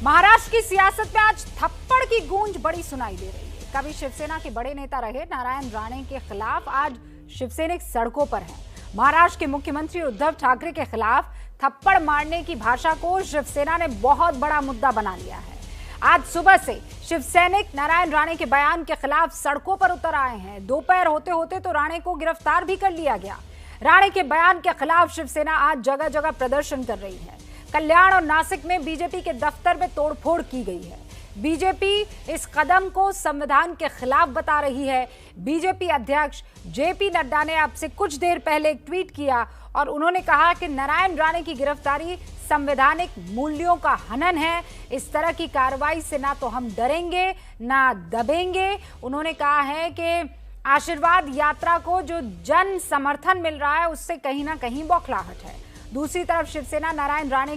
महाराष्ट्र की सियासत में आज थप्पड़ की गूंज बड़ी सुनाई दे रही है। कभी शिवसेना के बड़े नेता रहे नारायण राणे के खिलाफ आज शिवसैनिक सड़कों पर हैं। महाराष्ट्र के मुख्यमंत्री उद्धव ठाकरे के खिलाफ थप्पड़ मारने की भाषा को शिवसेना ने बहुत बड़ा मुद्दा बना लिया है। आज सुबह से शिवसैनिक नारायण राणे के बयान के खिलाफ सड़कों पर उतर आए हैं। दोपहर होते होते तो राणे को गिरफ्तार भी कर लिया गया। राणे के बयान के खिलाफ शिवसेना आज जगह जगह प्रदर्शन कर रही है। कल्याण और नासिक में बीजेपी के दफ्तर में तोड़फोड़ की गई है। बीजेपी इस कदम को संविधान के खिलाफ बता रही है। बीजेपी अध्यक्ष जेपी नड्डा ने अब से कुछ देर पहले एक ट्वीट किया और उन्होंने कहा कि नारायण राणे की गिरफ्तारी संवैधानिक मूल्यों का हनन है। इस तरह की कार्रवाई से ना तो हम डरेंगे ना दबेंगे। उन्होंने कहा है कि आशीर्वाद यात्रा को जो जन समर्थन मिल रहा है उससे कहीं ना कहीं बौखलाहट है। दूसरी तरफ शिवसेना नारायण राणे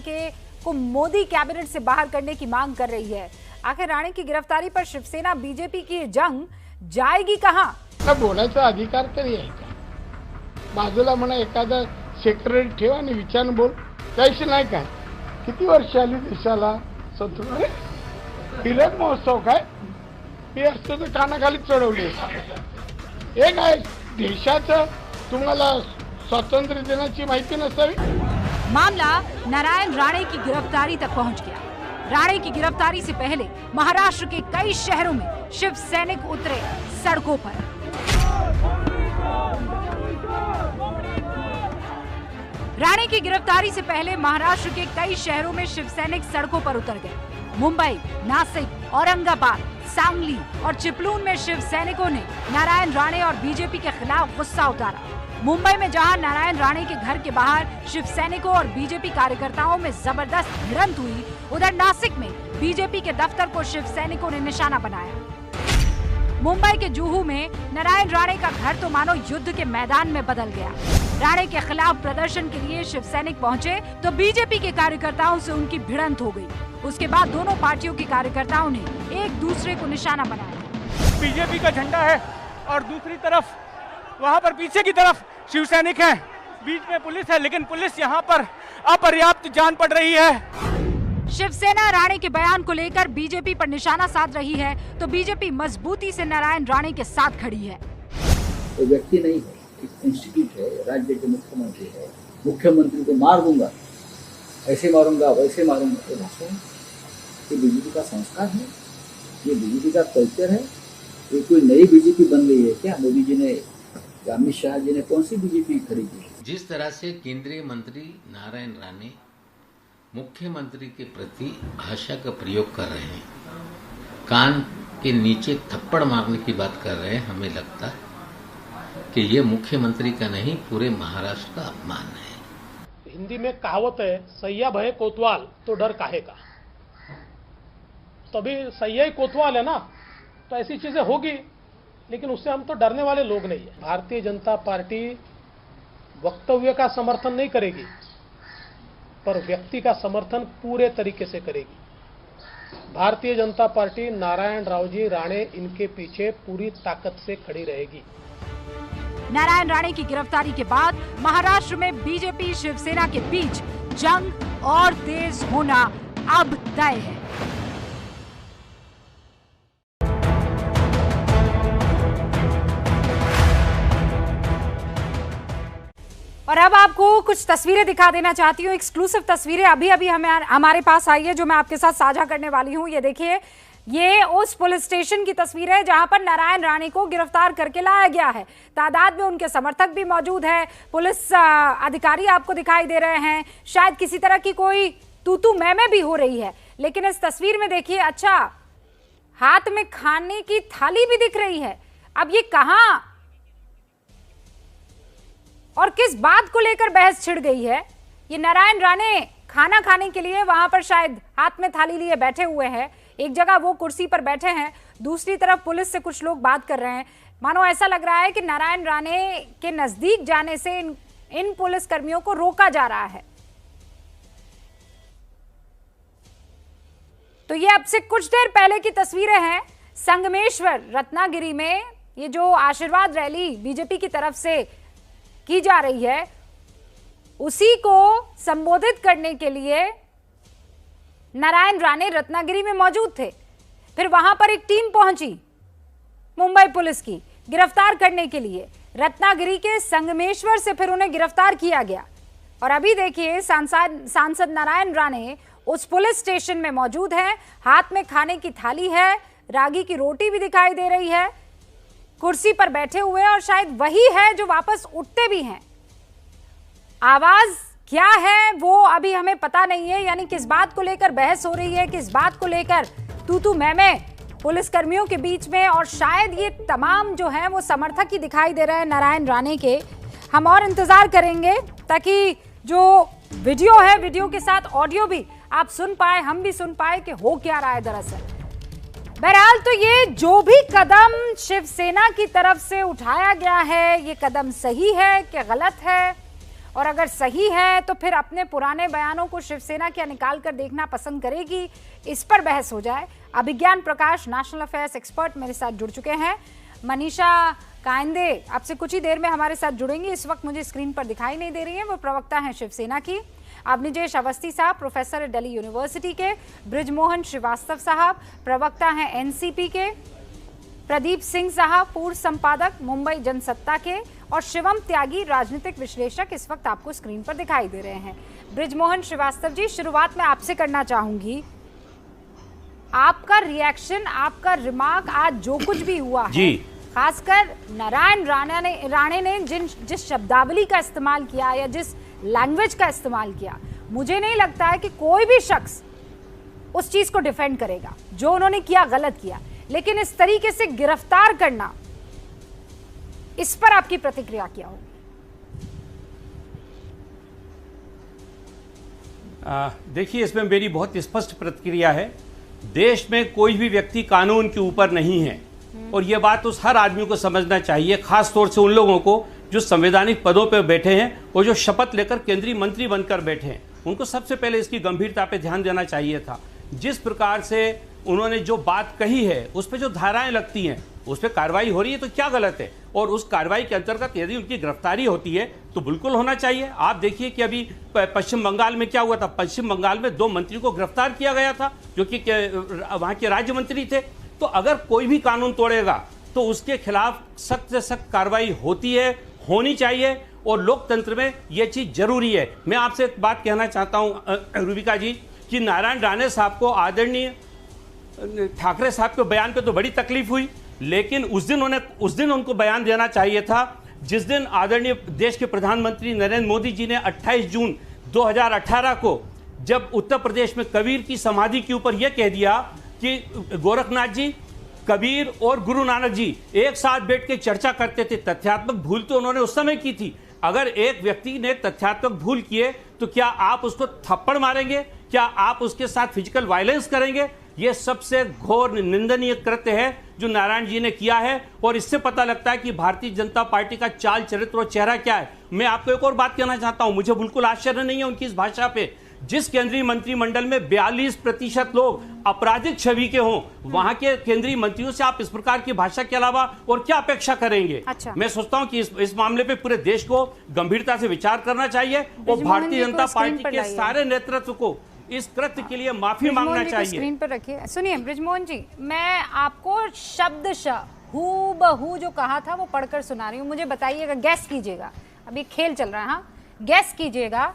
को मोदी कैबिनेट से बाहर करने की मांग कर रही है। आखिर राणे की गिरफ्तारी पर शिवसेना बीजेपी की जंग जाएगी कहां? बोलायचा अधिकार तरी आहे का? बाजूला म्हणा एखादा सेक्रेटरी ठेवा आणि विचारून बोल, त्याशी नाही काय? किती वर्ष आली देशाला स्वतंत्र? हीरक महोत्सव काय हे असतं तर कानाखाली चढवले। एक आहे देशाचं तुम्हाला स्वातंत्र्य दिनाची माहिती नसावी। मामला नारायण राणे की गिरफ्तारी तक पहुंच गया। राणे की गिरफ्तारी से पहले महाराष्ट्र के कई शहरों में शिव सैनिक उतरे सड़कों पर। राणे की गिरफ्तारी से पहले महाराष्ट्र के कई शहरों में शिव सैनिक सड़कों पर उतर गए। मुंबई, नासिक, औरंगाबाद, सांगली और चिपलून में शिव सैनिकों ने नारायण राणे और बीजेपी के खिलाफ गुस्सा उतारा। मुंबई में जहां नारायण राणे के घर के बाहर शिव सैनिकों और बीजेपी कार्यकर्ताओं में जबरदस्त भिड़ंत हुई, उधर नासिक में बीजेपी के दफ्तर को शिव सैनिकों ने निशाना बनाया। मुंबई के जुहू में नारायण राणे का घर तो मानो युद्ध के मैदान में बदल गया। राणे के खिलाफ प्रदर्शन के लिए शिव सैनिक पहुंचे तो बीजेपी के कार्यकर्ताओं से उनकी भिड़ंत हो गई। उसके बाद दोनों पार्टियों के कार्यकर्ताओं ने एक दूसरे को निशाना बनाया। बीजेपी का झंडा है और दूसरी तरफ वहां पर पीछे की तरफ शिव सैनिक हैं, बीच में पुलिस है, लेकिन पुलिस यहां पर अपर्याप्त जान पड़ रही है। शिवसेना राणे के बयान को लेकर बीजेपी पर निशाना साध रही है तो बीजेपी मजबूती से नारायण राणे के साथ खड़ी है। वो व्यक्ति नहीं है, एक इंस्टीट्यूट है, राज्य के मुख्यमंत्री है। मुख्यमंत्री को मार दूंगा, ऐसे मारूंगा वैसे मारूंगा, तो भाषण ये बीजेपी का संस्कार है, ये बीजेपी का कल्चर है। ये कोई नई बीजेपी बन गई है क्या? मोदी जी ने, अमित शाह जी ने कौन सी बीजेपी खरीदी? जिस तरह से केंद्रीय मंत्री नारायण राणे मुख्यमंत्री के प्रति भाषा का प्रयोग कर रहे हैं, कान के नीचे थप्पड़ मारने की बात कर रहे हैं, हमें लगता है कि ये मुख्यमंत्री का नहीं पूरे महाराष्ट्र का अपमान है। हिंदी में कहावत है, सैया भय कोतवाल तो डर काहे का। तभी सैया ही कोतवाल है ना, तो ऐसी चीजें होगी, लेकिन उससे हम तो डरने वाले लोग नहीं है। भारतीय जनता पार्टी वक्तव्य का समर्थन नहीं करेगी, पर व्यक्ति का समर्थन पूरे तरीके से करेगी। भारतीय जनता पार्टी नारायण रावजी राणे इनके पीछे पूरी ताकत से खड़ी रहेगी। नारायण राणे की गिरफ्तारी के बाद महाराष्ट्र में बीजेपी शिवसेना के बीच जंग और तेज होना अब तय है। और अब आपको कुछ तस्वीरें दिखा देना चाहती हूँ, एक्सक्लूसिव तस्वीरें अभी हमारे पास आई है जो मैं आपके साथ साझा करने वाली हूँ। ये देखिए, ये उस पुलिस स्टेशन की तस्वीर है जहां पर नारायण राणे को गिरफ्तार करके लाया गया है। तादाद में उनके समर्थक भी मौजूद है, पुलिस अधिकारी आपको दिखाई दे रहे हैं। शायद किसी तरह की कोई तू मैं भी हो रही है, लेकिन इस तस्वीर में देखिए, अच्छा, हाथ में खाने की थाली भी दिख रही है। अब ये कहां और किस बात को लेकर बहस छिड़ गई है? ये नारायण राणे खाना खाने के लिए वहां पर शायद हाथ में थाली लिए बैठे हुए हैं। एक जगह वो कुर्सी पर बैठे हैं, दूसरी तरफ पुलिस से कुछ लोग बात कर रहे हैं। मानो ऐसा लग रहा है कि नारायण राणे के नजदीक जाने से इन पुलिस कर्मियों को रोका जा रहा है। तो ये अब से कुछ देर पहले की तस्वीरें हैं संगमेश्वर रत्नागिरी में। ये जो आशीर्वाद रैली बीजेपी की तरफ से की जा रही है, उसी को संबोधित करने के लिए नारायण राणे रत्नागिरी में मौजूद थे। फिर वहां पर एक टीम पहुंची मुंबई पुलिस की गिरफ्तार करने के लिए। रत्नागिरी के संगमेश्वर से फिर उन्हें गिरफ्तार किया गया। और अभी देखिए सांसद नारायण राणे उस पुलिस स्टेशन में मौजूद हैं। हाथ में खाने की थाली है, रागी की रोटी भी दिखाई दे रही है, कुर्सी पर बैठे हुए, और शायद वही है जो वापस उठते भी हैं। आवाज क्या है वो अभी हमें पता नहीं है, यानी किस बात को लेकर बहस हो रही है, किस बात को लेकर तू मैं पुलिस कर्मियों के बीच में। और शायद ये तमाम जो है वो समर्थक ही दिखाई दे रहे हैं नारायण राणे के। हम और इंतजार करेंगे ताकि जो वीडियो है, वीडियो के साथ ऑडियो भी आप सुन पाए, हम भी सुन पाए कि हो क्या रहा है दरअसल। बहरहाल तो ये जो भी कदम शिवसेना की तरफ से उठाया गया है, ये कदम सही है कि गलत है, और अगर सही है तो फिर अपने पुराने बयानों को शिवसेना क्या निकाल कर देखना पसंद करेगी, इस पर बहस हो जाए। अभिज्ञान प्रकाश नेशनल अफेयर्स एक्सपर्ट मेरे साथ जुड़ चुके हैं। मनीषा कायंदे आपसे कुछ ही देर में हमारे साथ जुड़ेंगी, इस वक्त मुझे स्क्रीन पर दिखाई नहीं दे रही है, वो प्रवक्ता हैं शिवसेना की। अवनिजेश अवस्थी साहब प्रोफेसर दिल्ली यूनिवर्सिटी के, बृजमोहन श्रीवास्तव साहब प्रवक्ता हैं एनसीपी के, प्रदीप सिंह साहब पूर्व संपादक मुंबई जनसत्ता के, और शिवम त्यागी राजनीतिक विश्लेषक इस वक्त आपको स्क्रीन पर दिखाई दे रहे हैं। बृजमोहन श्रीवास्तव जी, शुरुआत में आपसे करना चाहूंगी, आपका रिएक्शन, आपका रिमार्क आज जो कुछ भी हुआ है, खासकर नारायण राणे ने जिस शब्दावली का इस्तेमाल किया या जिस लैंग्वेज का इस्तेमाल किया, मुझे नहीं लगता है कि कोई भी शख्स उस चीज को डिफेंड करेगा। जो उन्होंने किया गलत किया, लेकिन इस तरीके से गिरफ्तार करना, इस पर आपकी प्रतिक्रिया क्या होगी? देखिए, इसमें मेरी बहुत स्पष्ट प्रतिक्रिया है। देश में कोई भी व्यक्ति कानून के ऊपर नहीं है, और यह बात उस हर आदमी को समझना चाहिए, खास तौर से उन लोगों को जो संवैधानिक पदों पर बैठे हैं और जो शपथ लेकर केंद्रीय मंत्री बनकर बैठे हैं। उनको सबसे पहले इसकी गंभीरता पे ध्यान देना चाहिए था। जिस प्रकार से उन्होंने जो बात कही है, उस पर जो धाराएं लगती हैं, उस पर कार्रवाई हो रही है तो क्या गलत है, और उस कार्रवाई के अंतर्गत यदि उनकी गिरफ्तारी होती है तो बिल्कुल होना चाहिए। आप देखिए कि अभी पश्चिम बंगाल में क्या हुआ था। पश्चिम बंगाल में 2 मंत्रियों को गिरफ्तार किया गया था जो कि वहां के राज्य मंत्री थे। तो अगर कोई भी कानून तोड़ेगा तो उसके खिलाफ सख्त से सख्त कार्रवाई होती है, होनी चाहिए, और लोकतंत्र में यह चीज जरूरी है। मैं आपसे एक बात कहना चाहता हूं रूबिका जी, कि नारायण राणे साहब को, आदरणीय ठाकरे साहब के बयान पे तो बड़ी तकलीफ हुई, लेकिन उस दिन उनको बयान देना चाहिए था जिस दिन आदरणीय देश के प्रधानमंत्री नरेंद्र मोदी जी ने 28 जून 2018 को, जब उत्तर प्रदेश में कबीर की समाधि के ऊपर यह कह दिया कि गोरखनाथ जी, कबीर और गुरु नानक जी एक साथ बैठ के चर्चा करते थे। तथ्यात्मक भूल तो उन्होंने उस समय की थी। अगर एक व्यक्ति ने तथ्यात्मक भूल किए तो क्या आप उसको थप्पड़ मारेंगे? क्या आप उसके साथ फिजिकल वायलेंस करेंगे? यह सबसे घोर निंदनीय कृत्य है जो नारायण जी ने किया है, और इससे पता लगता है कि भारतीय जनता पार्टी का चाल चरित्र और चेहरा क्या है। मैं आपको एक और बात कहना चाहता हूं, मुझे बिल्कुल आश्चर्य नहीं है उनकी इस भाषा पे। जिस केंद्रीय मंत्रिमंडल में 42% लोग आपराधिक छवि के हों, वहां के केंद्रीय मंत्रियों से आप इस प्रकार की भाषा के अलावा और क्या अपेक्षा करेंगे? अच्छा। मैं सोचता हूं कि इस मामले पे पूरे देश को गंभीरता से विचार करना चाहिए, और भारतीय जनता पार्टी के सारे नेतृत्व को इस कृत्य के लिए माफी मांगना चाहिए। स्क्रीन पर रखिए। सुनिए बृजमोहन जी, मैं आपको शब्दशः हूबहू जो कहा था वो पढ़कर सुना रही हूँ, मुझे बताइएगा, गैस कीजिएगा। अभी खेल चल रहा है, हाँ, गैस कीजिएगा।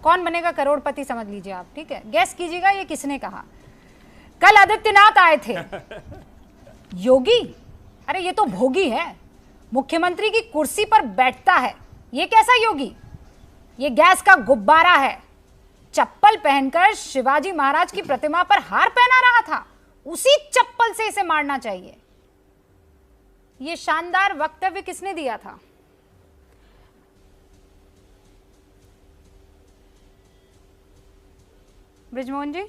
कौन बनेगा करोड़पति समझ लीजिए आप, ठीक है? गैस कीजिएगा ये किसने कहा। कल आदित्यनाथ आए थे। योगी? अरे ये तो भोगी है, मुख्यमंत्री की कुर्सी पर बैठता है, ये कैसा योगी? ये गैस का गुब्बारा है। चप्पल पहनकर शिवाजी महाराज की प्रतिमा पर हार पहना रहा था, उसी चप्पल से इसे मारना चाहिए। ये शानदार वक्तव्य किसने दिया था? बृजमोहन जी,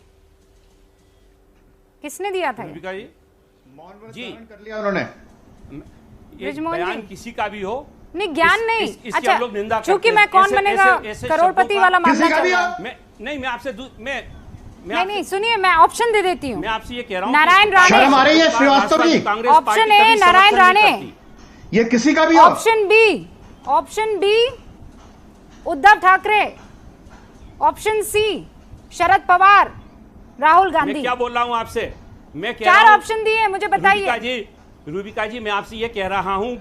किसने दिया था? जी कर लिया उन्होंने। बयान किसी का भी हो, नहीं ज्ञान नहीं। इसकी हम लोग निंदा करते हैं। क्योंकि मैं कौन बनेगा करोड़पति वाला मामला चल रहा है। मैं आपसे नहीं सुनिए, मैं ऑप्शन दे देती हूँ। मैं आपसे ये कह रहा हूँ, नारायण राणे। शर्म आ रही है श्रीवास्तव जी? ऑप्शन ए नारायण राणे, ये किसी का भी हो। Option B Uddhav Thackeray, option C Sharad Pawar, Rahul मैं गांधी। क्या बोल रहा हूं आपसे? मैं कह 4 रहा हूं, ऑप्शन दिए, मुझे बताइए। रूबिका जी मैं आपसे ये कह रहा हूं,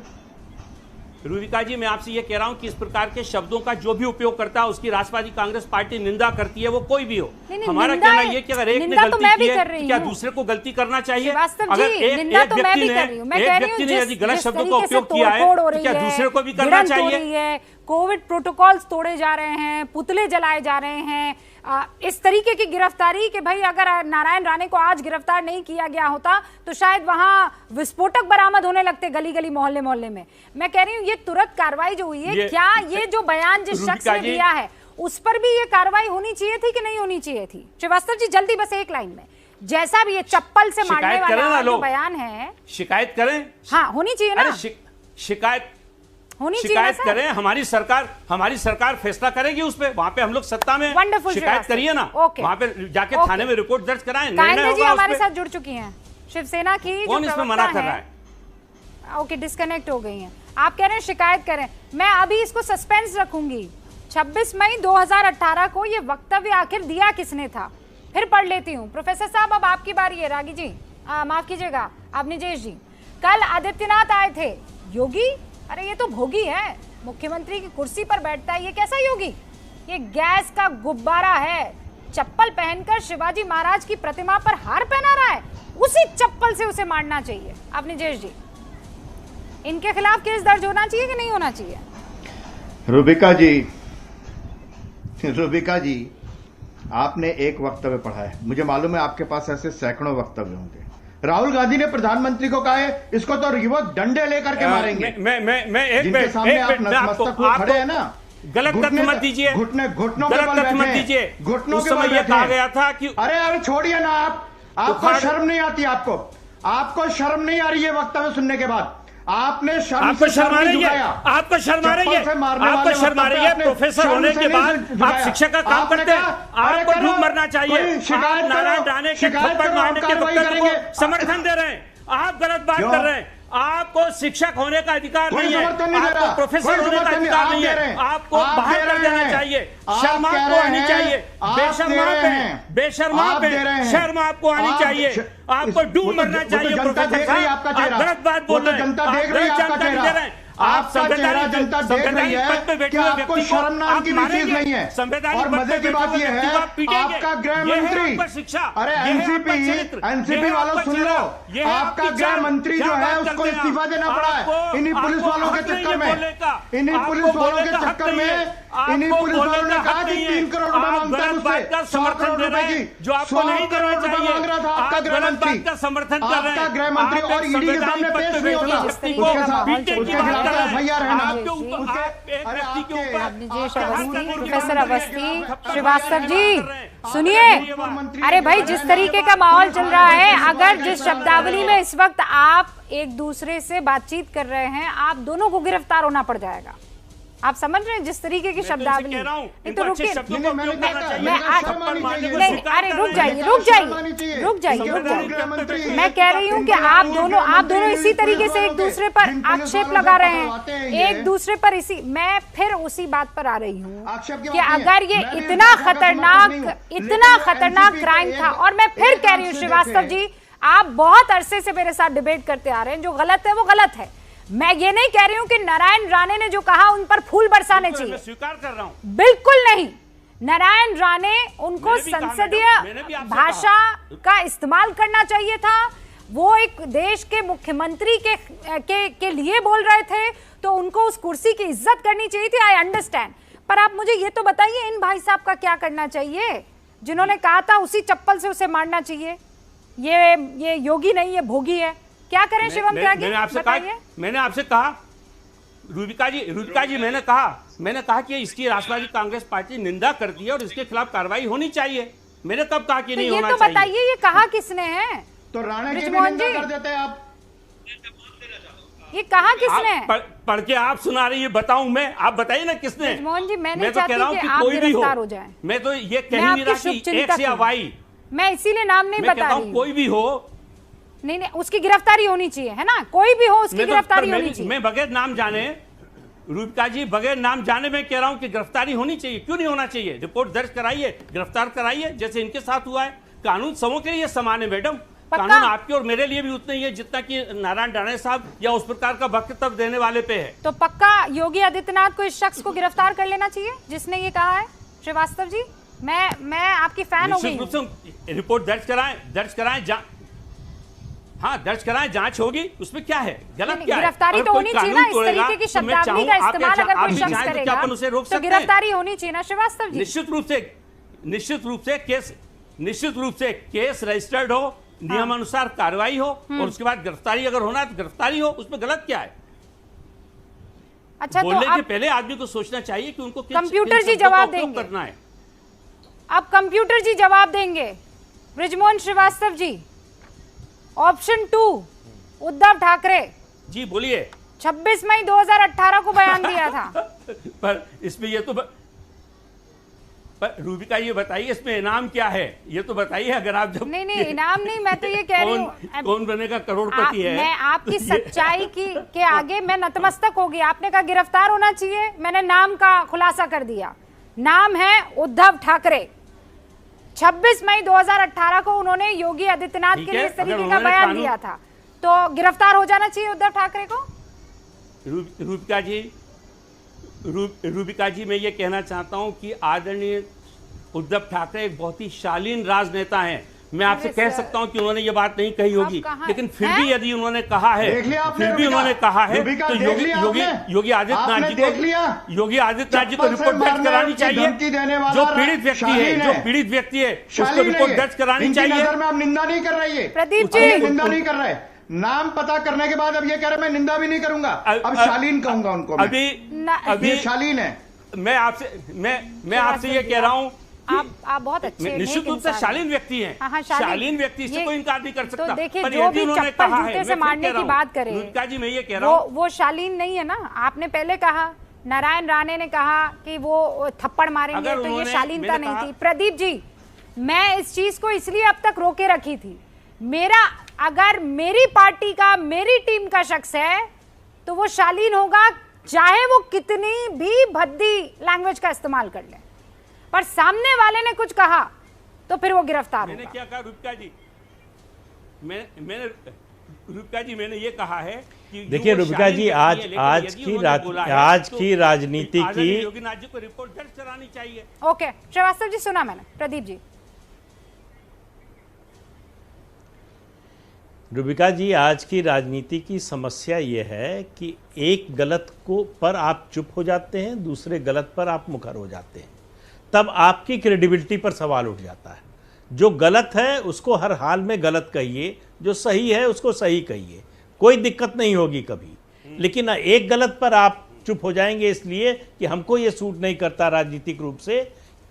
रूबिका जी मैं आपसे ये कह रहा हूं कि इस प्रकार के शब्दों का जो भी उपयोग करता है उसकी राष्ट्रवादी कांग्रेस पार्टी निंदा करती है, वो कोई भी हो। नहीं, हमारा निंदा कहना है, ये कि अगर एक ने निंदा तो गलती मैं की भी कर है रही तो क्या हूं। दूसरे को गलती करना चाहिए? श्रीवास्तव अगर जी, एक निंदा तो मैं व्यक्ति भी ने कर रही हूं। मैं कह रही हूं यदि गलत जिस शब्दों का तरीके से उपयोग किया है तोड़फोड़ हो तो क्या रही है, दूसरे को भी करना भिड़ंत हो चाहिए? रही है, कोविड प्रोटोकॉल्स तोड़े जा रहे हैं, पुतले जलाए जा रहे हैं, इस तरीके की गिरफ्तारी कि भाई अगर नारायण राणे को आज गिरफ्तार नहीं किया गया होता तो शायद वहां विस्फोटक बरामद होने लगते गली गली मोहल्ले मोहल्ले में। मैं कह रही हूं ये तुरंत कार्रवाई जो हुई है, क्या ये जो बयान जिस शख्स ने दिया है उस पर भी ये कार्रवाई होनी चाहिए थी कि नहीं होनी चाहिए थी? श्रीवास्तव जी जल्दी बस एक लाइन में, जैसा भी ये चप्पल से मारने वाला जो बयान है, शिकायत करें। हाँ होनी चाहिए ना, शिकायत होनी चाहिए। शिकायत करें, हमारी सरकार फैसला करेगी उस पे, वहां पे हम लोग सत्ता में। वंडरफुल, शिकायत करिए ना, वहां पे जाके थाने में रिपोर्ट दर्ज कराएं, निर्णय जी होगा हमारे उस पे। साथ जुड़ चुकी हैं शिवसेना की, कौन इसमें मना कर रहा है? ओके, डिस्कनेक्ट हो गई हैं। आप कह रहे हैं शिकायत करें, मैं अभी इसको सस्पेंस रखूंगी। 26 मई 2018 को ये वक्तव्य आखिर दिया किसने था, फिर पढ़ लेती हूँ। प्रोफेसर साहब अब आपकी बारी है। रागी जी माफ कीजिएगा, आप निजेश जी। कल आदित्यनाथ आए थे, योगी अरे ये तो भोगी है, मुख्यमंत्री की कुर्सी पर बैठता है, ये कैसा योगी? ये गैस का गुब्बारा है, चप्पल पहनकर शिवाजी महाराज की प्रतिमा पर हार पहना रहा है, उसी चप्पल से उसे मारना चाहिए। आप निजेश जी, इनके खिलाफ केस दर्ज होना चाहिए कि नहीं होना चाहिए? रूबिका जी आपने एक वक्तव्य पढ़ा है, मुझे मालूम है आपके पास ऐसे सैकड़ों वक्तव्य होंगे। राहुल गांधी ने प्रधानमंत्री को कहा है इसको तो रिवर्स डंडे लेकर के मारेंगे। मैं एक जिनके सामने आप नतमस्तक हुए खड़े हैं ना, गलत तथ्य मत दीजिए, घुटनों के बल बैठे हैं, घुटनों के बल बैठे कहा गया था कि अरे छोड़िए ना, आपको शर्म नहीं आती? आपको शर्म नहीं आ रही है वक्तव्य सुनने के बाद? आपने आपको शर्म आ रही है? आपको शर्म आ रही है? आपको शर्म आ रही है? प्रोफेसर होने के बाद आप शिक्षक का काम करते हैं, आपको डूब मरना चाहिए। आप नारायण राणे के थप्पड़ मारने के वक्तव्य को समर्थन दे रहे हैं, आप गलत बात कर रहे हैं। आपको शिक्षक होने का अधिकार नहीं है, आपको प्रोफेसर होने का अधिकार नहीं है, आपको बाहर कर देना चाहिए, शर्म आपको आनी चाहिए। बेशर्मा पे शर्म आपको आनी चाहिए, आपको डूब मरना चाहिए। प्रोफेसर साहब आप गलत बात बोल रहे हैं, आप गलत जानकारी दे रहे हैं। आपका चेहरा जनता देख रही है कि आपको शर्म नाम की भी चीज नहीं है। और मजे की बात यह है, आपका गृह मंत्री, अरे एनसीपी वालों सुन लो, आपका गृह मंत्री जो है उसको इस्तीफा देना पड़ा है इन्हीं पुलिस वालों के चक्कर में। इन्हीं पुलिस वालों के चक्कर में इन्हीं पुलिस वालों ने कहा कि 3 करोड़ रुपए मांगता है उससे, 100 करोड़ रुपए की, 100 करोड़ रुपए मांग रहा था आपका गृह मंत्री, आपका गृह मंत्री, और ईडी के सामने पेश नहीं होता, उसके खिलाफ एफआईआर है ना। प्रोफेसर अवस्थी, श्रीवास्तव जी सुनिए, अरे भाई जिस तरीके का माहौल चल रहा है, अगर जिस शब्दावली में इस वक्त आप एक दूसरे से बातचीत कर रहे हैं, आप दोनों को गिरफ्तार होना पड़ जाएगा। आप समझ रहे हैं जिस तरीके की शब्दावली? नहीं तो रुकिए, नहीं अरे रुक जाइए। मैं कह रही हूँ कि आप दोनों इसी तरीके से एक दूसरे पर आक्षेप लगा रहे हैं, एक दूसरे पर इसी, मैं फिर उसी बात पर आ रही हूँ कि अगर ये इतना खतरनाक क्राइम था, और मैं फिर कह रही हूँ श्रीवास्तव जी, आप बहुत अरसे से मेरे साथ डिबेट करते आ रहे हैं, जो गलत है वो गलत है। मैं ये नहीं कह रही हूं कि नारायण राणे ने जो कहा उन पर फूल बरसाने चाहिए, स्वीकार कर रहा हूं, बिल्कुल नहीं। नारायण राणे उनको संसदीय भाषा का इस्तेमाल करना चाहिए था, वो एक देश के मुख्यमंत्री के लिए बोल रहे थे, तो उनको उस कुर्सी की इज्जत करनी चाहिए थी। आई अंडरस्टैंड, पर आप मुझे ये तो बताइए इन भाई साहब का क्या करना चाहिए जिन्होंने कहा था उसी चप्पल से उसे मारना चाहिए? ये योगी नहीं, ये भोगी है। क्या करें शिवम त्यागी? मैंने आपसे कहा रूबिका जी मैंने कहा कि इसकी राष्ट्रवादी कांग्रेस पार्टी निंदा करती है और इसके खिलाफ कार्रवाई होनी चाहिए। मैंने कब कहा कि नहीं होना चाहिए? ये तो बताइए, ये कहा किसने है? तो राणे की निंदा कर देते हैं आप। ये कहा किसने? पढ़ के आप सुना रही है, बताऊं मैं? आप बताइए ना किसने? मोहन जी मैं तो कह रहा हूं कि कोई भी हो जाए, मैं तो ये कह नहीं रहा कि एक्स या वाई, मैं इसीलिए नाम नहीं बता रही। कोई भी हो, नहीं उसकी गिरफ्तारी होनी चाहिए, है ना? कोई भी हो उसकी गिरफ्तारी होनी चाहिए। मैं बगैर नाम जाने, रूबिका जी बगैर नाम जाने मैं कह रहा हूं कि गिरफ्तारी होनी चाहिए। क्यों नहीं होना चाहिए? रिपोर्ट दर्ज कराइए, गिरफ्तार कराइए, जैसे इनके साथ हुआ है। कानून सबों के लिए समान है मैडम। कानून आपके और मेरे लिए भी उतना ही है जितना कि नारायण राणे साहब या उस प्रकार का वक्तव्य देने वाले पे है। तो पक्का योगी आदित्यनाथ को इस शख्स को गिरफ्तार कर लेना चाहिए जिसने ये कहा है। श्रीवास्तव जी, मैं आपकी फैन हो गई हूं। रिपोर्ट दर्ज कराएं हाँ दर्ज कराएं, जांच होगी, उसमें क्या है, गलत क्या है? गिरफ्तारी तो होनी चाहिए ना। इस तरीके की शब्दावली का इस्तेमाल अगर कोई शख्स करेगा तो गिरफ्तारी होनी चाहिए ना श्रीवास्तव जी। निश्चित रूप से केस रजिस्टर्ड हो, नियमानुसार कार्रवाई हो और उसके बाद गिरफ्तारी अगर होना है तो गिरफ्तारी हो, उसमें गलत क्या है? अच्छा, बोलने तो के पहले आदमी को सोचना चाहिए कि उनको कंप्यूटर जी जवाब देंगे करना है। अब कंप्यूटर जी जवाब देंगे। बृजमोहन श्रीवास्तव जी, ऑप्शन 2 उद्धव ठाकरे जी बोलिए। 26 मई 2018 को बयान दिया था। पर इसमें ये तो रूबिका ये बताइए इसमें इनाम क्या है, ये तो बताइए। अगर आप जब नहीं इनाम नहीं, मैं तो ये कह रही हूँ कौन बनेगा करोड़पति है। मैं आपकी सच्चाई के आगे मैं नतमस्तक होगी। आपने कहा गिरफ्तार होना चाहिए, मैंने नाम का खुलासा कर दिया। नाम है उद्धव ठाकरे। 26 मई 2018 को उन्होंने योगी आदित्यनाथ के लिए इस तरीके का बयान दिया था, तो गिरफ्तार हो जाना चाहिए उद्धव ठाकरे को। रूबिका जी मैं ये कहना चाहता हूं कि आदरणीय उद्धव ठाकरे एक बहुत ही शालीन राजनेता हैं। मैं आपसे कह सकता हूं कि उन्होंने ये बात नहीं कही होगी, लेकिन फिर भी यदि उन्होंने कहा है तो योगी आदित्यनाथ जी को रिपोर्ट दर्ज करानी चाहिए। जो पीड़ित व्यक्ति है उसको रिपोर्ट दर्ज करानी चाहिए। आप निंदा नहीं कर रही है प्रदीप जी, निंदा नहीं कर रहे। नाम पता करने के बाद अब ये कह रहे मैं निंदा भी नहीं करूंगा, अब शालीन कहूंगा उनको। अभी शालीन है। मैं आपसे ये कह रहा हूं, आप बहुत अच्छे निश्चित रूप से शालीन व्यक्ति हैं। हाँ, शालीन व्यक्ति से कोई इनकार नहीं कर सकता। तो देखिए, जो भी चप्पल जूते से मारने की बात करे जी मैं ये कह रहा हूँ वो शालीन नहीं है ना। आपने पहले कहा, नारायण राणे ने कहा कि वो थप्पड़ मारेंगे, तो ये शालीनता नहीं थी। प्रदीप जी, मैं इस चीज को इसलिए अब तक रोके रखी थी। अगर मेरी पार्टी का, मेरी टीम का शख्स है तो वो शालीन होगा, चाहे वो कितनी भी भद्दी लैंग्वेज का इस्तेमाल कर ले। पर सामने वाले ने कुछ कहा तो फिर वो गिरफ्तार होगा। मैंने क्या कहा रूबिका जी, मैंने ये कहा है कि देखिए रूबिका जी, आज की राजनीति की योगीनाथ जी को रिपोर्ट दर्ज करानी चाहिए। ओके श्रीवास्तव जी, सुना मैंने। प्रदीप जी। रूबिका जी, आज की राजनीति की समस्या ये है कि एक गलत पर आप चुप हो जाते हैं, दूसरे गलत पर आप मुखर हो जाते हैं, तब आपकी क्रेडिबिलिटी पर सवाल उठ जाता है। जो गलत है उसको हर हाल में गलत कहिए, जो सही है उसको सही कहिए, कोई दिक्कत नहीं होगी कभी। लेकिन एक गलत पर आप चुप हो जाएंगे इसलिए कि हमको ये सूट नहीं करता राजनीतिक रूप से,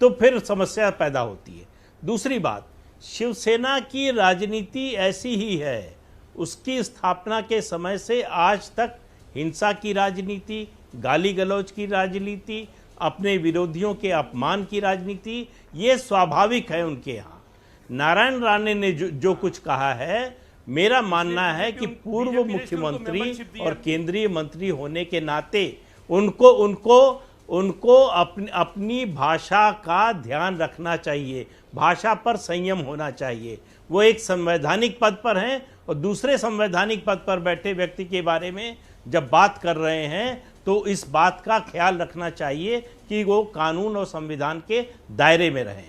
तो फिर समस्या पैदा होती है। दूसरी बात, शिवसेना की राजनीति ऐसी ही है। उसकी स्थापना के समय से आज तक हिंसा की राजनीति, गाली गलौज की राजनीति, अपने विरोधियों के अपमान की राजनीति, ये स्वाभाविक है उनके यहाँ। नारायण राणे ने जो कुछ कहा है, मेरा मानना है कि पूर्व मुख्यमंत्री और केंद्रीय मंत्री होने के नाते उनको अपनी भाषा का ध्यान रखना चाहिए, भाषा पर संयम होना चाहिए। वो एक संवैधानिक पद पर हैं और दूसरे संवैधानिक पद पर बैठे व्यक्ति के बारे में जब बात कर रहे हैं तो इस बात का ख्याल रखना चाहिए कि वो कानून और संविधान के दायरे में रहें।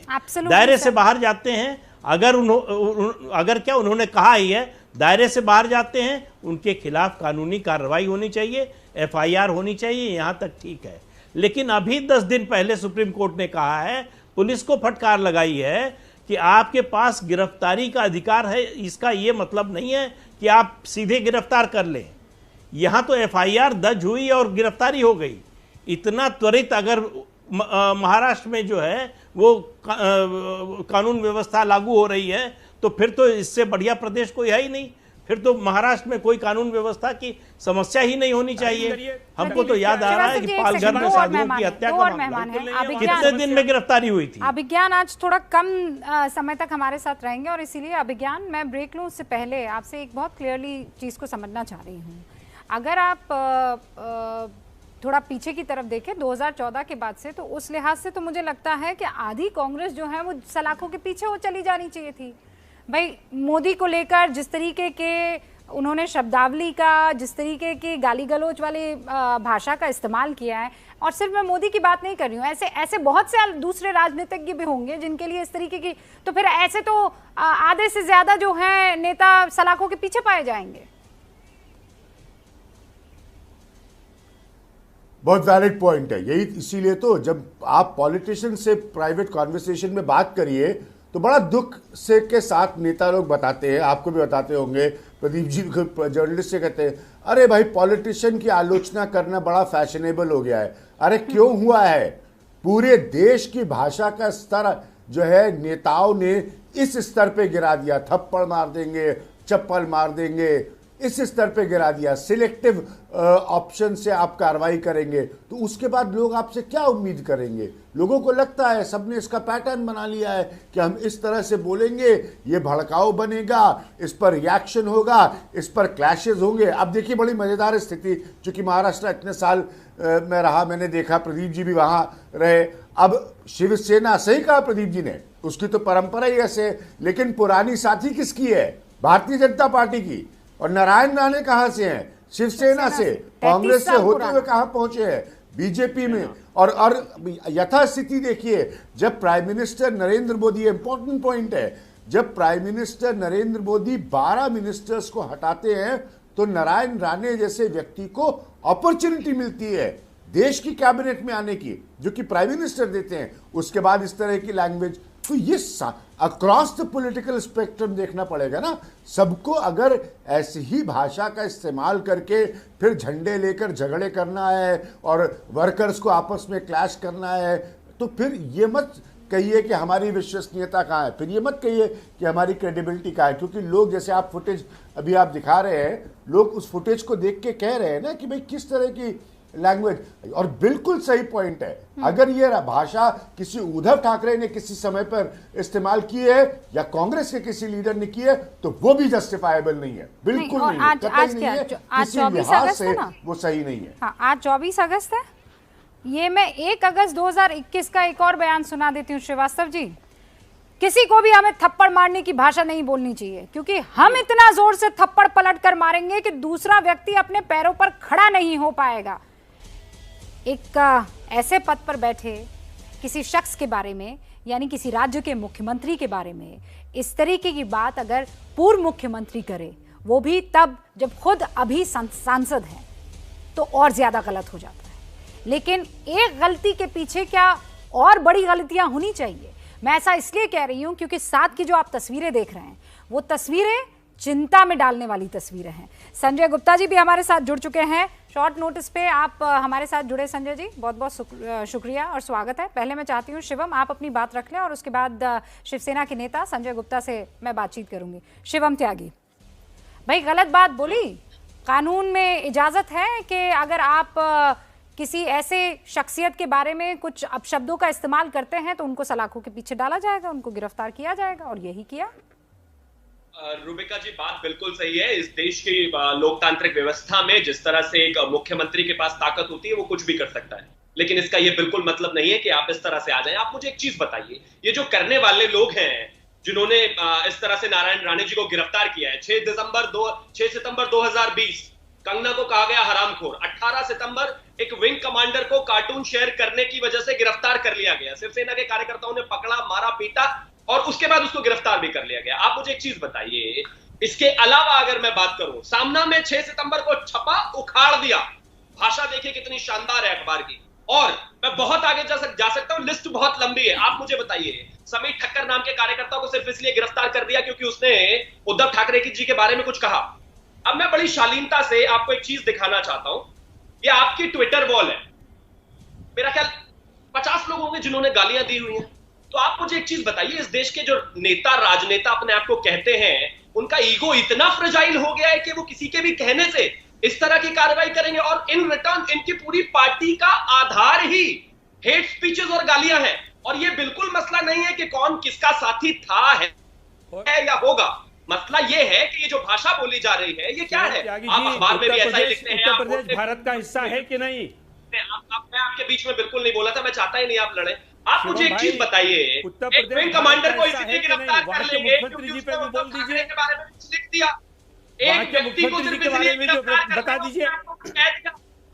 दायरे से बाहर जाते हैं, अगर क्या उन्होंने कहा ही है, दायरे से बाहर जाते हैं, उनके खिलाफ कानूनी कार्रवाई होनी चाहिए, FIR होनी चाहिए, यहाँ तक ठीक है। लेकिन अभी 10 दिन पहले सुप्रीम कोर्ट ने कहा है, पुलिस को फटकार लगाई है कि आपके पास गिरफ्तारी का अधिकार है। इसका ये मतलब नहीं है कि आप सीधे गिरफ्तार कर लें। यहां तो FIR दर्ज हुई और गिरफ्तारी हो गई। इतना त्वरित अगर महाराष्ट्र में जो है वो कानून व्यवस्था लागू हो रही है तो फिर तो इससे बढ़िया प्रदेश कोई है ही नहीं। फिर तो महाराष्ट्र में कोई कानून व्यवस्था की समस्या ही नहीं होनी चाहिए। हमको तो याद आ रहा है कि पालघर में साधुओं की हत्या का मामला कितने दिन में गिरफ्तारी हुई थी। अभिज्ञान आज थोड़ा कम समय तक हमारे साथ रहेंगे और इसीलिए अभिज्ञान, मैं ब्रेक लूं उससे पहले आपसे एक बहुत क्लियरली चीज को समझना चाह रही हूँ। अगर आप थोड़ा पीछे की तरफ देखें 2014 के बाद से, तो उस लिहाज से तो मुझे लगता है कि आधी कांग्रेस जो है वो सलाखों के पीछे वो चली जानी चाहिए थी। भाई मोदी को लेकर जिस तरीके के उन्होंने शब्दावली का, जिस तरीके की गाली गलौज वाली भाषा का इस्तेमाल किया है, और सिर्फ मैं मोदी की बात नहीं कर रही हूँ, ऐसे ऐसे बहुत से दूसरे राजनीतिज्ञ भी होंगे जिनके लिए इस तरीके की, तो फिर ऐसे तो आधे से ज्यादा जो है नेता सलाखों के पीछे पाए जाएंगे। बहुत वैलिड पॉइंट है यही, इसीलिए तो जब आप पॉलिटिशियन से प्राइवेट कॉन्वर्सेशन में बात करिए तो बड़ा दुख से के साथ नेता लोग बताते हैं, आपको भी बताते होंगे, प्रदीप जी जर्नलिस्ट से कहते हैं अरे भाई पॉलिटिशियन की आलोचना करना बड़ा फैशनेबल हो गया है। अरे क्यों हुआ है? पूरे देश की भाषा का स्तर जो है नेताओं ने इस स्तर पे गिरा दिया, थप्पड़ मार देंगे, चप्पल मार देंगे, इस स्तर पे गिरा दिया। सिलेक्टिव ऑप्शन से आप कार्रवाई करेंगे तो उसके बाद लोग आपसे क्या उम्मीद करेंगे? लोगों को लगता है, सबने इसका पैटर्न बना लिया है कि हम इस तरह से बोलेंगे, ये भड़काऊ बनेगा, इस पर रिएक्शन होगा, इस पर क्लैशेस होंगे। अब देखिए बड़ी मज़ेदार स्थिति, चूंकि महाराष्ट्र इतने साल में रहा, मैंने देखा, प्रदीप जी भी वहाँ रहे। अब शिवसेना, सही कहा प्रदीप जी ने, उसकी तो परंपरा ही ऐसे, लेकिन पुरानी साथी किसकी है? भारतीय जनता पार्टी की। और नारायण राणे कहां से हैं? शिवसेना से। कांग्रेस से होते हुए कहां पहुंचे हैं? बीजेपी में। और यथास्थिति देखिए, जब prime minister Narendra Modi, important point है, जब prime minister Narendra Modi 12 ministers को हटाते हैं तो नारायण राणे जैसे व्यक्ति को अपॉर्चुनिटी मिलती है देश की कैबिनेट में आने की, जो कि प्राइम मिनिस्टर देते हैं। उसके बाद इस तरह की लैंग्वेज, तो ये अक्रॉस द पॉलिटिकल स्पेक्ट्रम देखना पड़ेगा ना। सबको अगर ऐसी ही भाषा का इस्तेमाल करके फिर झंडे लेकर झगड़े करना है और वर्कर्स को आपस में क्लैश करना है, तो फिर ये मत कहिए कि हमारी विश्वसनीयता कहाँ है, फिर ये मत कहिए कि हमारी क्रेडिबिलिटी कहाँ है। क्योंकि लोग, जैसे आप फुटेज अभी आप दिखा रहे हैं, लोग उस फुटेज को देख के कह रहे हैं ना कि भाई किस तरह की लैंग्वेज। और बिल्कुल सही पॉइंट है, अगर ये भाषा किसी उद्धव ठाकरे ने किसी समय पर इस्तेमाल की है या कांग्रेस के किसी लीडर ने की है तो वो भी जस्टिफाइबल नहीं है, बिल्कुल नहीं है, कतई नहीं है, किसी लिहाज से वो सही नहीं है। हाँ, आज 24 अगस्त है। ये मैं 1 अगस्त 2021 का एक और बयान सुना देती हूँ श्रीवास्तव जी। किसी को भी हमें थप्पड़ मारने की भाषा नहीं बोलनी चाहिए, क्योंकि हम इतना जोर से थप्पड़ पलट कर मारेंगे कि दूसरा व्यक्ति अपने पैरों पर खड़ा नहीं हो पाएगा। एक ऐसे पद पर बैठे किसी शख्स के बारे में, यानी किसी राज्य के मुख्यमंत्री के बारे में इस तरीके की बात अगर पूर्व मुख्यमंत्री करे, वो भी तब जब खुद अभी सांसद हैं, तो और ज्यादा गलत हो जाता है। लेकिन एक गलती के पीछे क्या और बड़ी गलतियां होनी चाहिए। मैं ऐसा इसलिए कह रही हूं क्योंकि साथ की जो आप तस्वीरें देख रहे हैं, वो तस्वीरें चिंता में डालने वाली तस्वीरें हैं। संजय गुप्ता जी भी हमारे साथ जुड़ चुके हैं शॉर्ट नोटिस पे। आप हमारे साथ जुड़े संजय जी, बहुत बहुत शुक्रिया और स्वागत है। पहले मैं चाहती हूँ शिवम आप अपनी बात रख लें और उसके बाद शिवसेना के नेता संजय गुप्ता से मैं बातचीत करूंगी। शिवम त्यागी भाई, गलत बात बोली, कानून में इजाजत है कि अगर आप किसी ऐसे शख्सियत के बारे में कुछ अपशब्दों का इस्तेमाल करते हैं तो उनको सलाखों के पीछे डाला जाएगा, उनको गिरफ्तार किया जाएगा, और यही किया। रूबिका जी, बात बिल्कुल सही है। इस देश की लोकतांत्रिक व्यवस्था में जिस तरह से एक मुख्यमंत्री के पास ताकत होती है, वो कुछ भी कर सकता है, लेकिन इसका ये बिल्कुल मतलब नहीं है कि आप इस तरह से आ जाएं। आप मुझे एक चीज बताइए, ये जो करने वाले लोग हैं जिन्होंने इस तरह से नारायण राणे जी को गिरफ्तार किया है, 6 सितंबर 2020 कंगना को कहा गया हरामखोर, 18 सितंबर एक विंग कमांडर को कार्टून शेयर करने की वजह से गिरफ्तार कर लिया गया, शिवसेना के कार्यकर्ताओं ने पकड़ा, मारा, पीटा और उसके बाद उसको गिरफ्तार भी कर लिया गया। आप मुझे एक चीज बताइए, इसके अलावा अगर मैं बात करूं, सामना में 6 सितंबर को छपा, उखाड़ दिया, भाषा देखिए कितनी शानदार है अखबार की, और मैं बहुत आगे जा सकता हूं, लिस्ट बहुत लंबी है। आप मुझे बताइए, समीर ठक्कर नाम के कार्यकर्ता को सिर्फ इसलिए गिरफ्तार कर दिया क्योंकि उसने उद्धव ठाकरे जी के बारे में कुछ कहा। अब मैं बड़ी शालीनता से आपको एक चीज दिखाना चाहता हूं, ये आपकी ट्विटर वॉल है, मेरा ख्याल 50 लोग होंगे जिन्होंने गालियां दी हुई हैं। तो आप मुझे एक चीज बताइए, इस देश के जो नेता राजनेता अपने आप को कहते हैं, उनका ईगो इतना फ्रेजाइल हो गया है कि वो किसी के भी कहने से इस तरह की कार्रवाई करेंगे, और इन रिटर्न इनकी पूरी पार्टी का आधार ही हेट स्पीचेस और गालियां हैं। और ये बिल्कुल मसला नहीं है कि कौन किसका साथी था है या होगा, मसला ये है कि ये जो भाषा बोली जा रही है ये क्या है। आप अखबार में भी ऐसा ही लिखते हैं। उत्तर प्रदेश भारत का हिस्सा है कि नहीं? मैं आपके बीच में बिल्कुल नहीं बोला था, मैं चाहता ही नहीं आप लड़े। आप मुझे एक चीज बताइए, एक विंग कमांडर को इसलिए गिरफ्तार कर लेंगे क्योंकि उसने उद्धव ठाकरे के बारे में कुछ लिख दिया। एक व्यक्ति को सिर्फ इसलिए गिरफ्तार बता दीजिए,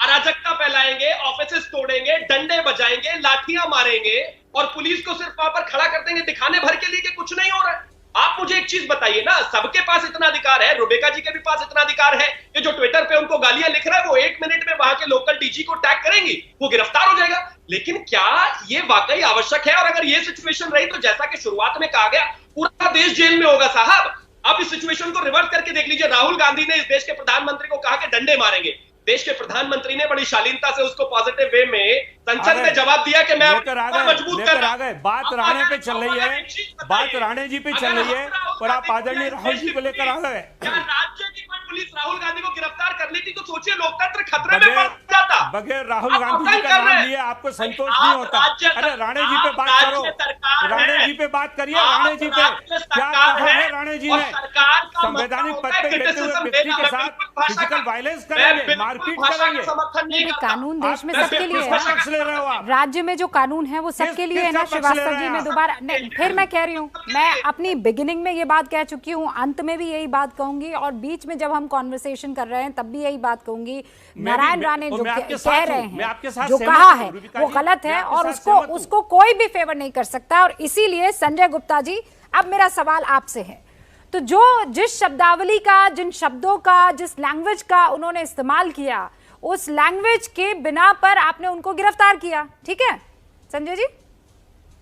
अराजकता फैलाएंगे, ऑफिसेस तोड़ेंगे, डंडे बजाएंगे, लाठियां मारेंगे और पुलिस को सिर्फ वहां पर खड़ा कर देंगे दिखाने भर के लिए कि कुछ नहीं हो रहा है। आप मुझे एक चीज बताइए ना, सबके पास इतना अधिकार है, रुबेका जी के भी पास इतना अधिकार है कि जो ट्विटर पे उनको गालियां लिख रहा है वो 1 मिनट में वहां के लोकल डीजी को टैग करेंगी, वो गिरफ्तार हो जाएगा। लेकिन क्या ये वाकई आवश्यक है? और अगर ये सिचुएशन रही तो जैसा कि शुरुआत में कहा गया, पूरा देश जेल में होगा साहब। अब इस सिचुएशन को रिवर्स करके देख लीजिए, राहुल गांधी ने इस देश के प्रधानमंत्री को कहा कि डंडे मारेंगे, देश के प्रधानमंत्री ने बड़ी शालीनता से उसको पॉजिटिव वे में संसद में जवाब दिया कि मैं मजबूत कर रहा हूं। बात राणे पे चल रही है, बात राणे जी पे चल रही है और आप आदरणीय राहुल जी को लेकर आ गए। क्या राज्य की कोई पुलिस राहुल गांधी को गिरफ्तार कर लेती तो सोचिए लोकतंत्र खतरे में पड़ जाता। बगैर राहुल गांधी जी का नाम लिए आपको संतोष नहीं होता। अरे राणे जी पे बात करो, राणे जी पे बात करिए, राणे जी पे क्या कहा है राणे जी ने? संवैधानिक पद पे बैठे हुए व्यक्ति के साथ फिजिकल वायलेंस करेंगे, मारपीट करेंगे। कानून देश में सबके लिए है, राज्य में जो कानून है वो सबके लिए है ना श्रीवास्तव जी। मैं दोबारा नहीं, फिर मैं कह रही हूँ, मैं अपनी बिगिनिंग में ये बात कह चुकी हूँ, अंत में भी यही बात कहूंगी और बीच में जब हम कॉन्वर्सेशन कर रहे हैं तब भी यही बात कहूंगी। नारायण राणे जो कह रहे हैं, जो कहा है वो गलत है और उसको कोई भी फेवर नहीं कर सकता। और इसीलिए संजय गुप्ता जी, अब मेरा सवाल आपसे है, तो जिस शब्दावली का, जिन शब्दों का, जिस लैंग्वेज का उन्होंने इस्तेमाल किया, उस लैंग्वेज के बिना पर आपने उनको गिरफ्तार किया, ठीक है संजय जी?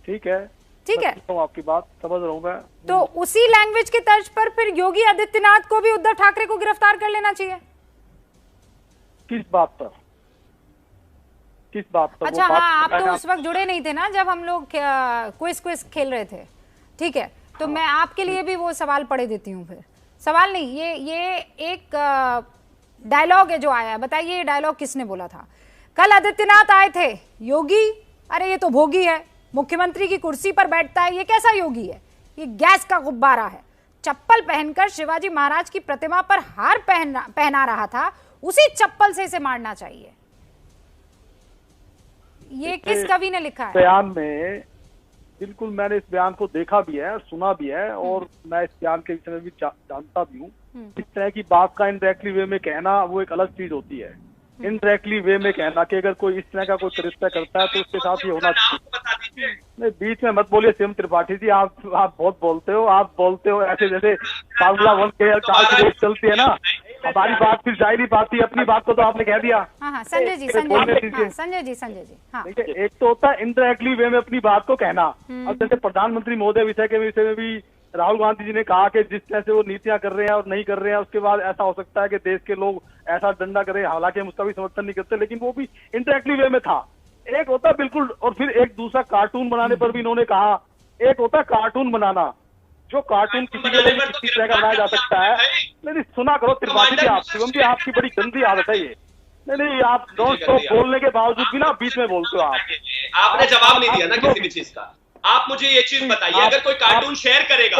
ठीक है, ठीक है, आपकी बात समझ रहा हूं मैं। तो उसी लैंग्वेज के तर्ज पर फिर योगी आदित्यनाथ को भी उद्धव ठाकरे को गिरफ्तार कर लेना चाहिए। किस बात पर? किस बात पर? अच्छा हाँ, आप तो उस वक्त जुड़े नहीं थे ना जब हम लोग क्विज खेल रहे थे, ठीक है, तो मैं आपके लिए भी वो सवाल पढ़े देती हूँ। फिर सवाल नहीं, ये एक डायलॉग है जो आया है, बताइए ये डायलॉग किसने बोला था? कल आदित्यनाथ आए थे, योगी अरे ये तो भोगी है, मुख्यमंत्री की कुर्सी पर बैठता है, ये कैसा योगी है, ये गैस का गुब्बारा है। चप्पल पहनकर शिवाजी महाराज की प्रतिमा पर हार पहना रहा था, उसी चप्पल से इसे मारना चाहिए। ये किस कवि ने लिखा है? बयान में बिल्कुल मैंने इस बयान को देखा भी है, सुना भी है और मैं इस बयान के विषय में भी जानता भी हूँ। इस तरह की बात का इनडायरेक्टली वे में कहना वो एक अलग चीज होती है। इनडायरेक्टली वे में कहना कि अगर कोई इस तरह का कोई तरीका करता है तो उसके साथ ही होना चाहिए। नहीं, बीच में मत बोलिए शिवम त्रिपाठी जी, आप बहुत बोलते हो, आप बोलते हो ऐसे जैसे फार्मूला 1 के रेस चलती है ना, हमारी बात फिर जा ही नहीं पाती। अपनी बात को तो आपने कह दिया। संजय जी, संजय जी, हाँ। देखिए, एक तो होता है इनडायरेक्टली वे में अपनी बात को कहना। अब जैसे प्रधानमंत्री महोदय विषय में भी राहुल गांधी जी ने कहा कि जिस तरह से वो नीतियां कर रहे हैं और नहीं कर रहे हैं, उसके बाद ऐसा हो सकता है कि देश के लोग ऐसा डंडा करें। हालांकि हम उसका भी समर्थन नहीं करते, लेकिन वो भी इनडायरेक्टली वे में था। एक होता बिल्कुल, और फिर एक दूसरा कार्टून बनाने पर भी इन्होंने कहा, एक होता कार्टून बनाना, जो कार्टून किसी के लिए किसी तरह का बनाया जा सकता है। नहीं सुना करो त्रिपाठी जी, आप शिवम जी, आपकी बड़ी गंदी आदत है ये। नहीं, आप नॉन स्टॉप बोलने के बावजूद भी ना बीच में बोलते हो। आपने जवाब नहीं दिया ना किसी भी चीज का। आप मुझे ये चीज बताइए, अगर कोई कार्टून शेयर करेगा,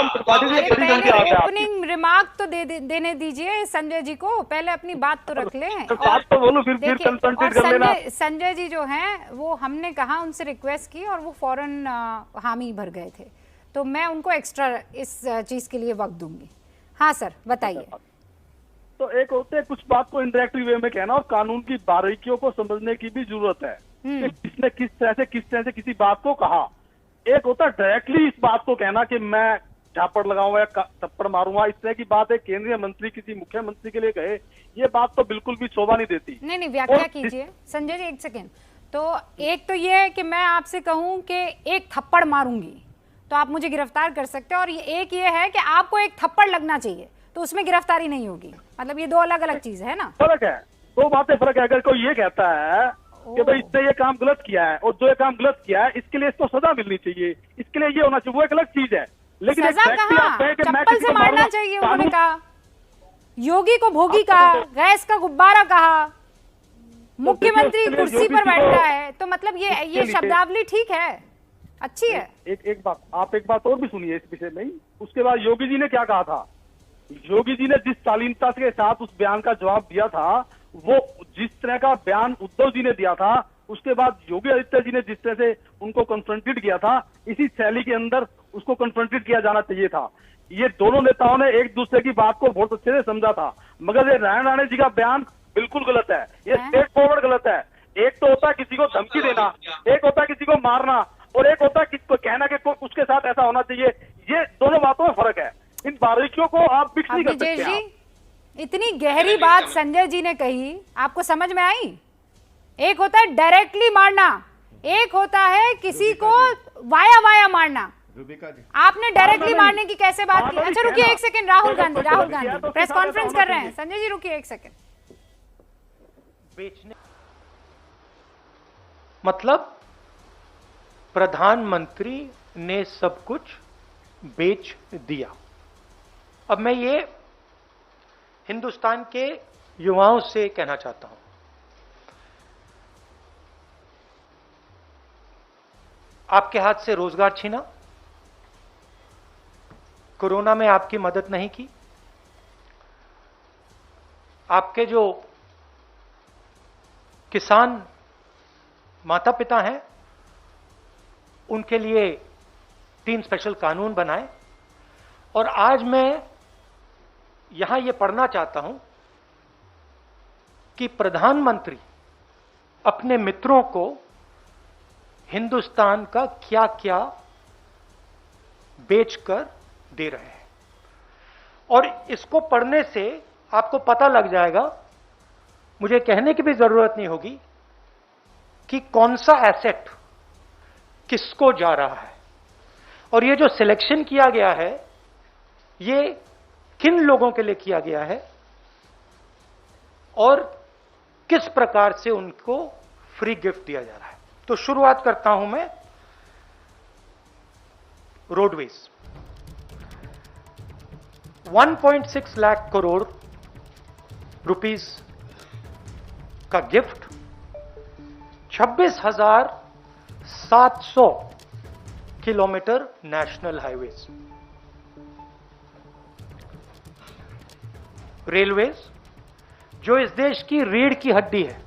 ओपनिंग रिमार्क तो देने दीजिए संजय जी को, पहले अपनी बात तो रख लें। संजय जी जो हैं वो हमने कहा, उनसे रिक्वेस्ट की और वो फौरन हामी भर गए थे, तो मैं उनको एक्स्ट्रा इस चीज के लिए वक्त दूंगी। हाँ सर बताइए। तो एक होते है कुछ बात को इनडायरेक्टली वे में कहना और कानून की बारीकियों को समझने की भी जरूरत है कि किसने किस तरह से किसी बात को कहा। एक होता है डायरेक्टली इस बात को कहना कि मैं झापड़ लगाऊंगा या थप्पड़ मारूंगा, इस तरह की बात है केंद्रीय मंत्री किसी मुख्यमंत्री के लिए कहे, ये बात तो बिल्कुल भी शोभा नहीं देती। नहीं, व्याख्या कीजिए संजय जी, एक सेकेंड। तो एक तो ये है कि मैं आपसे कहूं कि एक थप्पड़ मारूंगी तो आप मुझे गिरफ्तार कर सकते हैं, और एक ये है कि आपको एक थप्पड़ लगना चाहिए तो उसमें गिरफ्तारी नहीं होगी। मतलब ये दो अलग अलग चीज है ना, फर्क है, दो बातें फर्क है। अगर कोई ये कहता है कि भाई इसने ये काम गलत किया है और जो ये काम गलत किया है इसके लिए इसको सजा मिलनी चाहिए, इसके लिए ये होना चाहिए, वो एक अलग चीज है। लेकिन सजा कहाँ, चप्पल से मारना चाहिए उन्होंने कहा, योगी को भोगी कहा, गैस का गुब्बारा कहा, मुख्यमंत्री कुर्सी पर बैठता है, तो मतलब ये शब्दावली ठीक है, अच्छी है। एक बात, आप एक बात और भी सुनिए इस विषय में। उसके बाद योगी जी ने क्या कहा था, योगी जी ने जिस शालीनता के साथ उस बयान का जवाब दिया था वो जिस तरह का बयान उद्धव जी ने दिया था, उसके बाद योगी आदित्य जी ने जिस तरह से उनको कन्फ्रंटेड किया था, इसी शैली के अंदर उसको कन्फ्रंटेड किया जाना चाहिए था। ये दोनों नेताओं ने एक दूसरे की बात को बहुत अच्छे से समझा था, मगर ये नारायण राणे जी का बयान बिल्कुल गलत है, ये स्ट्रेट फॉरवर्ड गलत है। एक तो होता है किसी को धमकी देना, एक होता है किसी को मारना, और एक होता है किसी को कहना कि उसके साथ ऐसा होना चाहिए। ये दोनों बातों में फर्क है, इन बारीकियों को आप मिक्स नहीं कर सकते आप। इतनी गहरी बात संजय जी ने कही, आपको समझ में आई? एक होता है डायरेक्टली मारना, एक होता है किसी को वाया वाया मारना। आपने डायरेक्टली मारने की कैसे बात की? अच्छा रुकिए एक second, Rahul Gandhi press conference कर रहे हैं। संजय जी रुकिए एक सेकंड। बेचने मतलब प्रधानमंत्री ने सब कुछ बेच दिया। अब मैं ये हिंदुस्तान के युवाओं से कहना चाहता हूं, आपके हाथ से रोजगार छीना, कोरोना में आपकी मदद नहीं की, आपके जो किसान माता पिता हैं उनके लिए 3 स्पेशल कानून बनाए, और आज मैं यहां यह पढ़ना चाहता हूं कि प्रधानमंत्री अपने मित्रों को हिंदुस्तान का क्या क्या बेचकर दे रहे हैं, और इसको पढ़ने से आपको पता लग जाएगा, मुझे कहने की भी जरूरत नहीं होगी कि कौन सा एसेट किसको जा रहा है, और ये जो सिलेक्शन किया गया है ये किन लोगों के लिए किया गया है और किस प्रकार से उनको फ्री गिफ्ट दिया जा रहा है। तो शुरुआत करता हूं मैं रोडवेज। 1.6 लाख करोड़ रुपीस का gift, 26,700 kilometre national highways. Railways जो इस देश की रीढ़ की हड्डी है,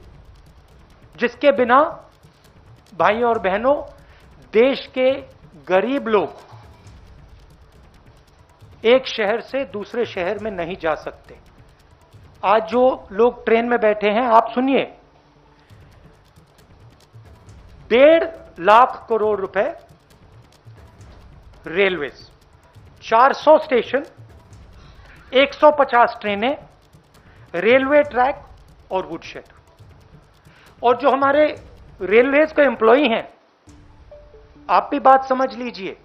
जिसके बिना भाइयों और बहनों देश के गरीब लोग एक शहर से दूसरे शहर में नहीं जा सकते। आज जो लोग ट्रेन में बैठे हैं, आप सुनिए, 1.5 लाख करोड़ रुपए रेलवेज, 400 स्टेशन, 150 ट्रेनें, रेलवे ट्रैक और वुडशेड। और जो हमारे रेलवेज के एम्प्लॉई हैं, आप भी बात समझ लीजिए,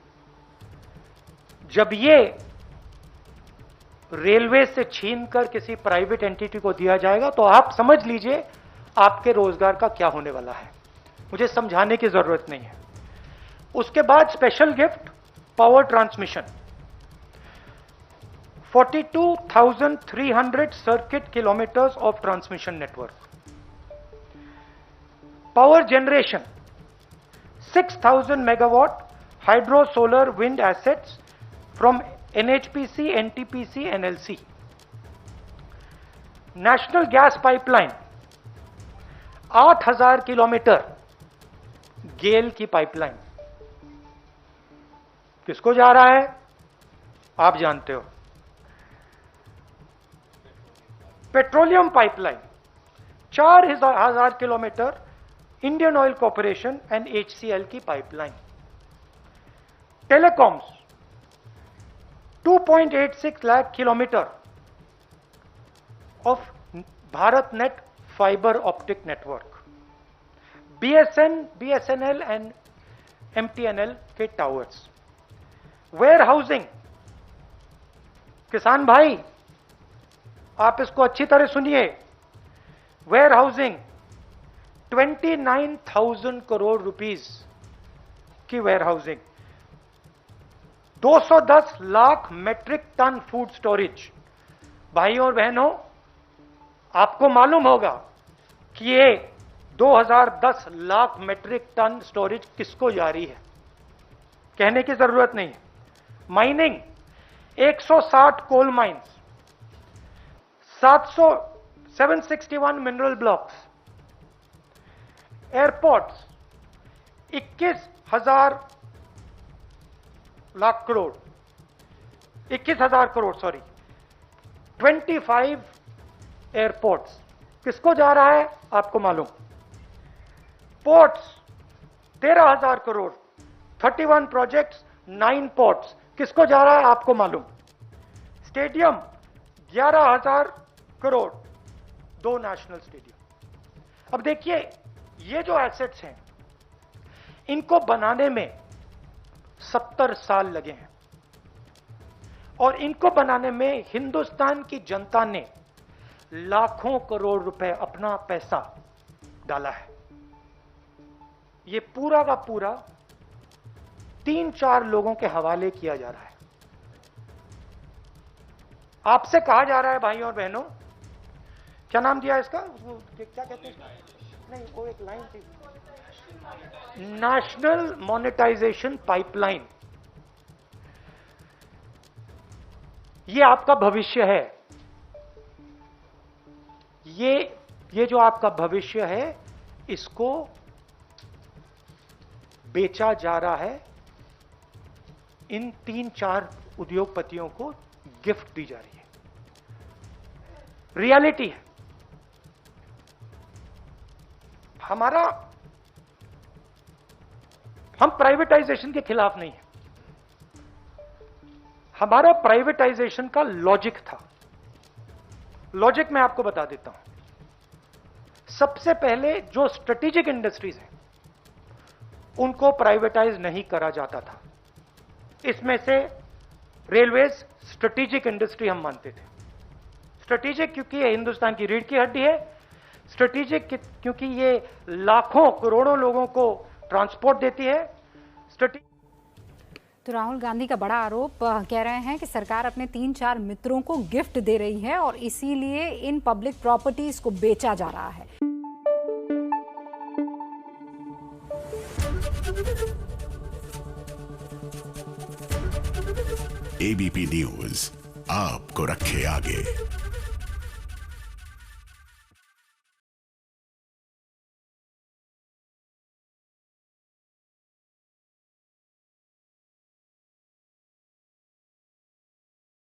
जब ये रेलवे से छीनकर किसी प्राइवेट एंटिटी को दिया जाएगा तो आप समझ लीजिए आपके रोजगार का क्या होने वाला है। मुझे समझाने की जरूरत नहीं है। उसके बाद special gift power transmission, 42,300 circuit kilometres of transmission network. Power generation, 6,000 megawatt hydro solar wind assets from NHPC, NTPC, NLC. National gas pipeline, 8,000 kilometre GAIL की पाइपलाइन। किसको जा रहा है आप जानते हो। Petroleum pipeline, 4,000 kilometre Indian Oil Corporation and HCL की pipeline. Telecoms, 2.86 lakh kilometre of Bharat net fibre optic network. BSNL and MTNL के टावर्स। वेयर हाउसिंग, किसान भाई आप इसको अच्छी तरह सुनिए, वेयर हाउसिंग 29,000 करोड़ रुपीस की warehousing. 210 lakh metric ton food storage. भाइयों और बहनों, आपको मालूम होगा कि ये 2010 लाख मेट्रिक टन स्टोरेज किसको जारी है, कहने की जरूरत नहीं है। Mining, 160 coal mines, 761 mineral blocks, airports 21,000 lakh crore, 21,000 crore sorry, 25 airports किसको जा रहा है आपको मालूम। पोर्ट्स 13,000 करोड़, 31 प्रोजेक्ट्स, 9 पोर्ट्स किसको जा रहा है आपको मालूम। Stadium 11,000 crore, 2 national stadium. अब देखिए ये जो एसेट्स हैं इनको बनाने में 70 साल लगे हैं और इनको बनाने में हिंदुस्तान की जनता ने लाखों करोड़ रुपए अपना पैसा डाला है। ये पूरा का पूरा 3-4 लोगों के हवाले किया जा रहा है। आपसे कहा जा रहा है भाइयों और बहनों, क्या नाम दिया इसका, वो क्या कहते हैं, नहीं वो एक लाइन थी, नेशनल मोनेटाइजेशन पाइपलाइन। ये आपका भविष्य है, ये जो आपका भविष्य है इसको बेचा जा रहा है, इन 3-4 उद्योगपतियों को गिफ्ट दी जा रही है। रियलिटी है। हम प्राइवेटाइजेशन के खिलाफ नहीं है, हमारा प्राइवेटाइजेशन का लॉजिक था। लॉजिक मैं आपको बता देता हूं। सबसे पहले जो स्ट्रेटेजिक इंडस्ट्रीज हैं उनको प्राइवेटाइज नहीं करा जाता था। इसमें से रेलवेज स्ट्रेटेजिक इंडस्ट्री हम मानते थे। स्ट्रेटेजिक क्योंकि ये हिंदुस्तान की रीढ़ की हड्डी है, स्ट्रेटेजिक क्योंकि ये लाखों करोड़ों लोगों को ट्रांसपोर्ट देती है। तो राहुल गांधी का बड़ा आरोप कह रहे हैं कि सरकार अपने 3-4 मित्रों को गिफ्ट दे रही है और इसीलिए इन पब्लिक प्रॉपर्टीज को बेचा जा रहा है। एबीपी न्यूज आपको रखे आगे।